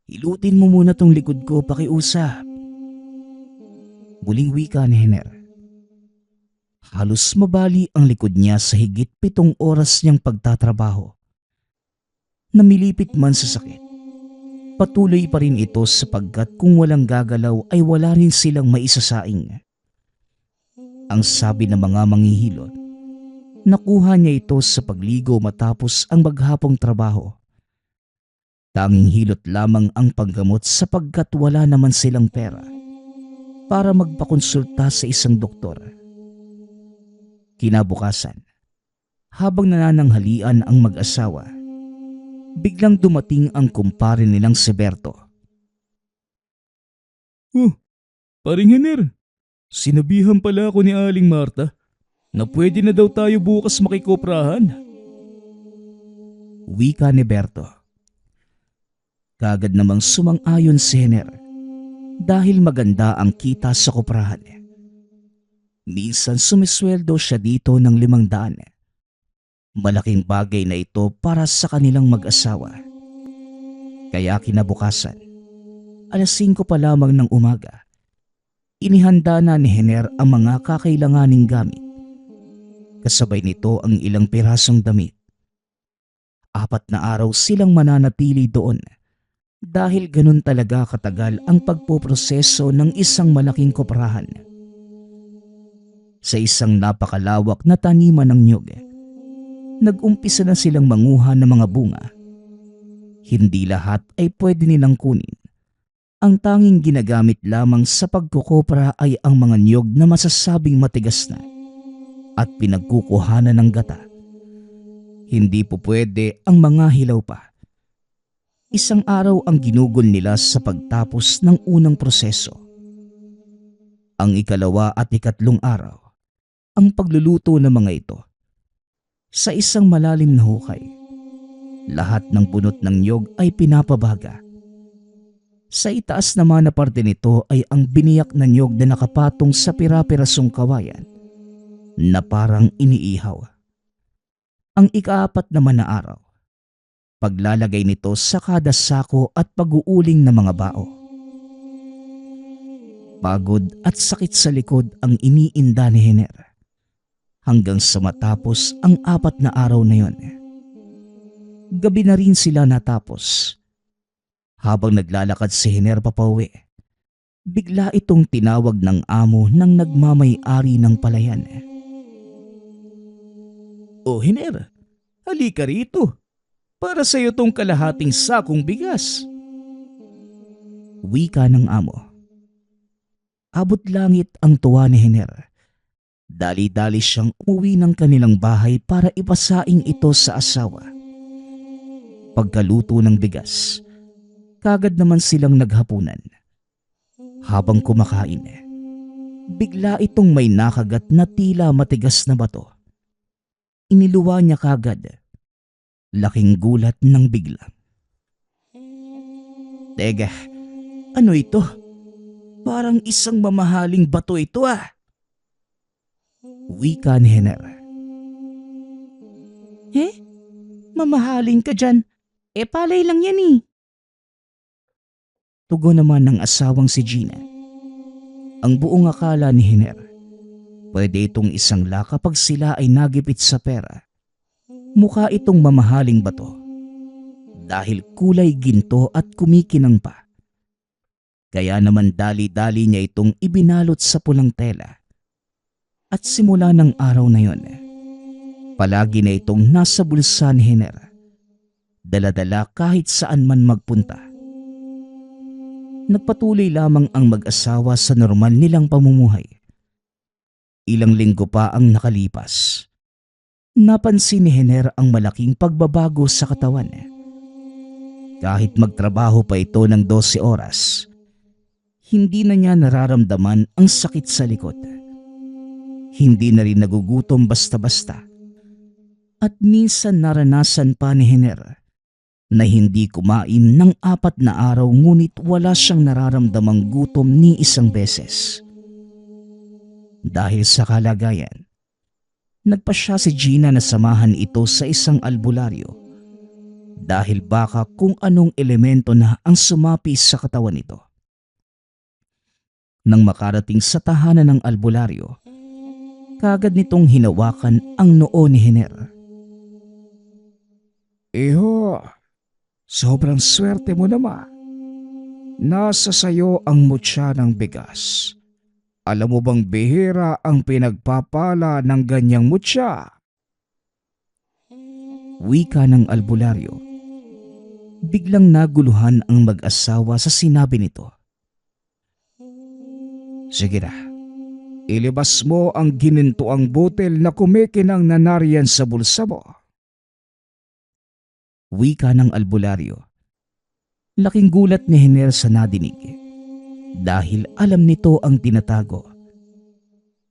Hilutin mo muna tong likod ko, pakiusap." Muling wika ni Hener. Halos mabali ang likod niya sa higit 7 oras niyang pagtatrabaho. Namilipit man sa sakit, patuloy pa rin ito sapagkat kung walang gagalaw ay wala rin silang maisasaing. Ang sabi ng mga manghihilot, nakuha niya ito sa pagligo matapos ang maghapong trabaho. Tanging hilot lamang ang panggamot sapagkat wala naman silang pera para magpakonsulta sa isang doktor. Kinabukasan, habang nanananghalian ang mag-asawa, biglang dumating ang kumpare nilang si Berto. Paring Hener, sinabihan pala ako ni Aling Marta na pwede na daw tayo bukas makikoprahan. Wika ni Berto. Kagad namang sumang-ayon si Hener dahil maganda ang kita sa koprahan. Minsan sumisweldo siya dito ng 500. Malaking bagay na ito para sa kanilang mag-asawa. Kaya kinabukasan, 5:00 pa lamang ng umaga, inihanda na ni Hener ang mga kakailanganing gamit. Kasabay nito ang ilang pirasong damit. 4 na araw silang mananatili doon dahil ganun talaga katagal ang pagpoproseso ng isang malaking koprahan. Sa isang napakalawak na taniman ng niyog, nag-umpisa na silang manguha ng mga bunga. Hindi lahat ay pwede nilang kunin. Ang tanging ginagamit lamang sa pagkukopra ay ang mga niyog na masasabing matigas na at pinagkukuhanan ng gata. Hindi po pwede ang mga hilaw pa. 1 araw ang ginugol nila sa pagtapos ng unang proseso. Ang 2 at 3 araw, ang pagluluto ng mga ito. Sa isang malalim na hukay, lahat ng bunot ng niyog ay pinapabaga. Sa itaas naman na parte nito ay ang biniyak na niyog na nakapatong sa pira-pirasong kawayan na parang iniihaw. Ang 4 naman na araw, paglalagay nito sa kada sako at pag-uuling ng mga bao. pagod at sakit sa likod ang iniinda ni Hiner. Hanggang sa matapos ang 4 na araw na yon. Gabi na rin sila natapos. Habang naglalakad si Hiner papauwi, bigla itong tinawag ng amo ng nagmamay-ari ng palayan. "O Hiner, halika rito. Para sa iyo tong kalahating sakong bigas." Wika ng amo. Abot langit ang tuwa ni Hiner. Dali-dali siyang umuwi ng kanilang bahay para ipasaing ito sa asawa. Pagkaluto ng bigas, kagad naman silang naghapunan. Habang kumakain, bigla itong may nakagat na tila matigas na bato. Iniluwa niya kagad. Laking gulat ng bigla. "Teka, ano ito? Parang isang mamahaling bato ito ah." Wika ni Hiner. Mamahalin ka dyan. Palay lang yan eh. Tugon naman ng asawang si Gina. Ang buong akala ni Hiner, pwede itong isang la kapag sila ay nagipit sa pera. Mukha itong mamahaling bato dahil kulay ginto at kumikinang pa. Kaya naman dali-dali niya itong ibinalot sa pulang tela. At simula ng araw na yon, palagi na itong nasa bulsa ni Hiner. Dala-dala kahit saan man magpunta. Nagpatuloy lamang ang mag-asawa sa normal nilang pamumuhay. Ilang linggo pa ang nakalipas. Napansin ni Hiner ang malaking pagbabago sa katawan. Kahit magtrabaho pa ito ng 12 oras, hindi na niya nararamdaman ang sakit sa likod. Hindi na rin nagugutom basta-basta. At minsan naranasan pa ni Hiner na hindi kumain ng 4 na araw ngunit wala siyang nararamdamang gutom ni isang beses. Dahil sa kalagayan, nagpa siya si Gina na samahan ito sa isang albularyo dahil baka kung anong elemento na ang sumapi sa katawan nito. Nang makarating sa tahanan ng albularyo, kagad nitong hinawakan ang noo ni Hiner. Iho, sobrang swerte mo naman. Nasa sayo ang mutya ng bigas. Alam mo bang bihira ang pinagpapala ng ganyang mutya? Wika ng albularyo. Biglang naguluhan ang mag-asawa sa sinabi nito. Sige na, ilibas mo ang ginintuang butil na kumikinang na nariyan sa bulsa mo. Wika ng albularyo. Laking gulat ni Hiner sa nadinig dahil alam nito ang tinatago.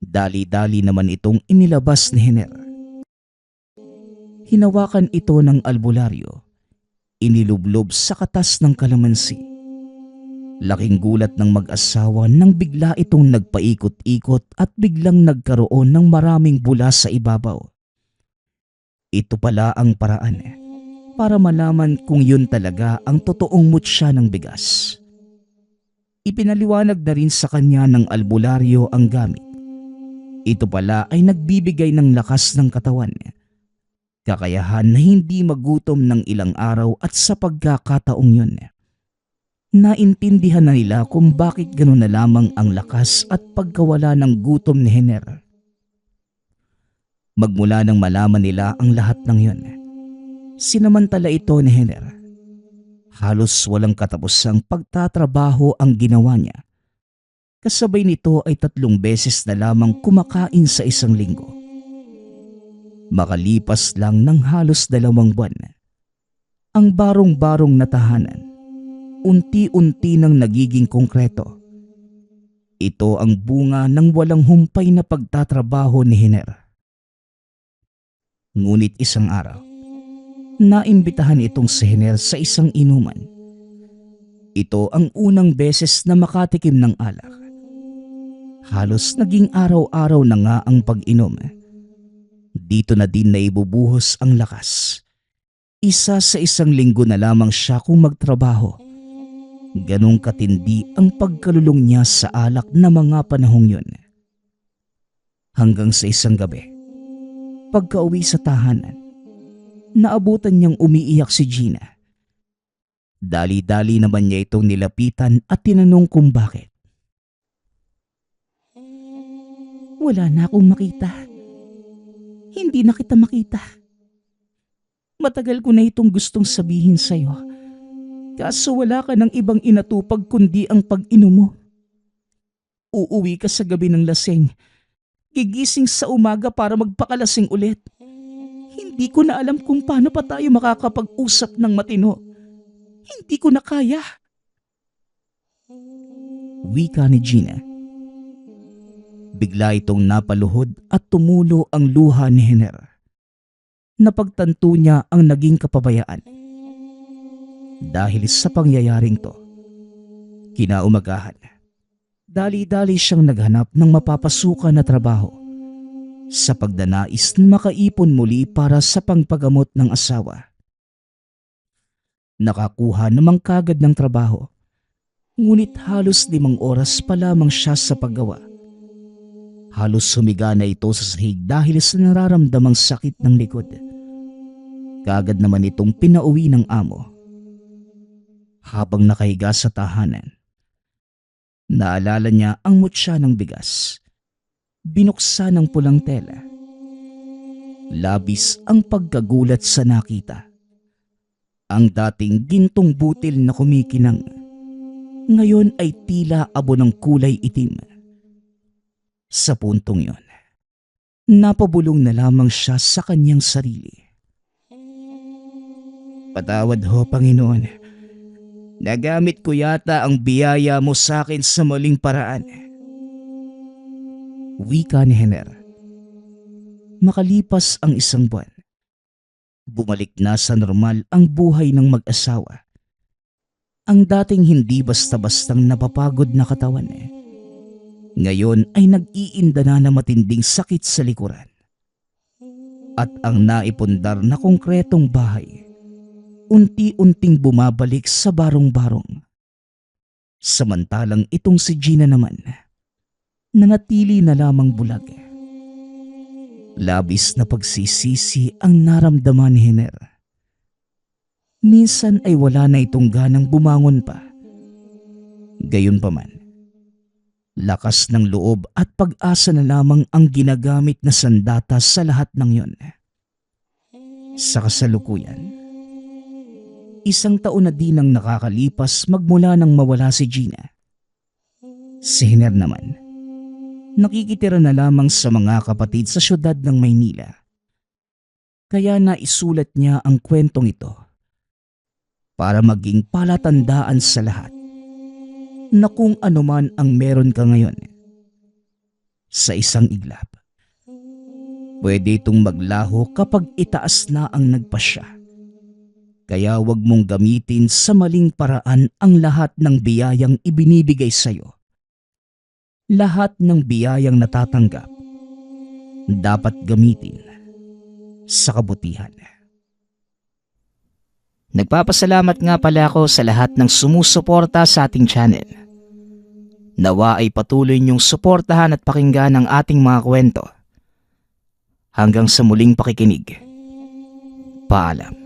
Dali-dali naman itong inilabas ni Hiner. Hinawakan ito ng albularyo. Inilublob sa katas ng kalamansi. Laking gulat ng mag-asawa nang bigla itong nagpaikot-ikot at biglang nagkaroon ng maraming bula sa ibabaw. Ito pala ang paraan para malaman kung yun talaga ang totoong mutya ng bigas. Ipinaliwanag na rin sa kanya ng albularyo ang gamit. Ito pala ay nagbibigay ng lakas ng katawan. Kakayahan na hindi magutom ng ilang araw at sa pagkakataong yun. Naintindihan na nila kung bakit gano'n na lamang ang lakas at pagkawala ng gutom ni Hiner. Magmula nang malaman nila ang lahat ng yun, sinamantala ito ni Hiner. Halos walang katapusang pagtatrabaho ang ginawa niya. Kasabay nito ay 3 beses na lamang kumakain sa isang linggo. Makalipas lang ng halos 2 buwan, ang barong-barong na tahanan unti-unti nang nagiging konkreto. Ito ang bunga ng walang humpay na pagtatrabaho ni Hiner. Ngunit isang araw, naimbitahan itong si Hiner sa isang inuman. Ito ang unang beses na makatikim ng alak. Halos naging araw-araw na nga ang pag-inom. Dito na din naibubuhos ang lakas. Isa sa isang linggo na lamang siya kung magtrabaho. Ganong katindi ang pagkalulong niya sa alak na mga panahong yun. Hanggang sa isang gabi, pagka-uwi sa tahanan, naabutan niyang umiiyak si Gina. Dali-dali naman niya itong nilapitan at tinanong kung bakit. Wala na akong makita. Hindi na kita makita. Matagal ko na itong gustong sabihin sa'yo. Kaso wala ka ng ibang inatupag kundi ang pag-inom mo. Uuwi ka sa gabi ng lasing. Gigising sa umaga para magpakalasing ulit. Hindi ko na alam kung paano pa tayo makakapag-usap ng matino. Hindi ko na kaya. Wika ni Gina. Bigla itong napaluhod at tumulo ang luha ni Henner. Napagtanto niya ang naging kapabayaan. Dahil sa pangyayaring to, kinaumagahan, dali-dali siyang naghanap ng mapapasukan na trabaho sa pagdanais na makaipon muli para sa pangpagamot ng asawa. Nakakuha namang kagad ng trabaho, ngunit halos 5 oras pa lamang siya sa paggawa. Halos sumiga na ito sa sahig dahil sa nararamdamang sakit ng likod. Kagad naman itong pinauwi ng amo. Habang nakahiga sa tahanan, naalala niya ang mutya ng bigas. Binuksan ng pulang tela. Labis ang pagkagulat sa nakita. Ang dating gintong butil na kumikinang, ngayon ay tila abo ng kulay itim. Sa puntong yon, napabulong na lamang siya sa kanyang sarili. Patawad ho, Panginoon. Nagamit ko yata ang biyaya mo sa akin sa maling paraan. Wika ni Henner. Makalipas ang 1 buwan, bumalik na sa normal ang buhay ng mag-asawa. Ang dating hindi basta-bastang napapagod na katawan, ngayon ay nag-iinda na matinding sakit sa likuran. At ang naipundar na konkretong bahay, unti-unting bumabalik sa barong-barong. Samantalang itong si Gina naman, nanatili na lamang bulag. Labis na pagsisisi ang naramdaman ni Henner. Minsan ay wala na itong ganang bumangon pa. Gayunpaman, lakas ng loob at pag-asa na lamang ang ginagamit na sandata sa lahat ng yon. Sa kasalukuyan, 1 taon na din ang nakakalipas magmula nang mawala si Gina. Si Henner naman, nakikitira na lamang sa mga kapatid sa syudad ng Maynila. Kaya naisulat niya ang kwentong ito para maging palatandaan sa lahat na kung anuman ang meron ka ngayon sa isang iglap, pwede itong maglaho kapag itaas na ang nagpasya. Kaya huwag mong gamitin sa maling paraan ang lahat ng biyayang ibinibigay sa iyo. Lahat ng biyayang natatanggap, dapat gamitin sa kabutihan. Nagpapasalamat nga pala ako sa lahat ng sumusuporta sa ating channel. Nawa ay patuloy niyong suportahan at pakinggan ang ating mga kwento. Hanggang sa muling pakikinig. Paalam.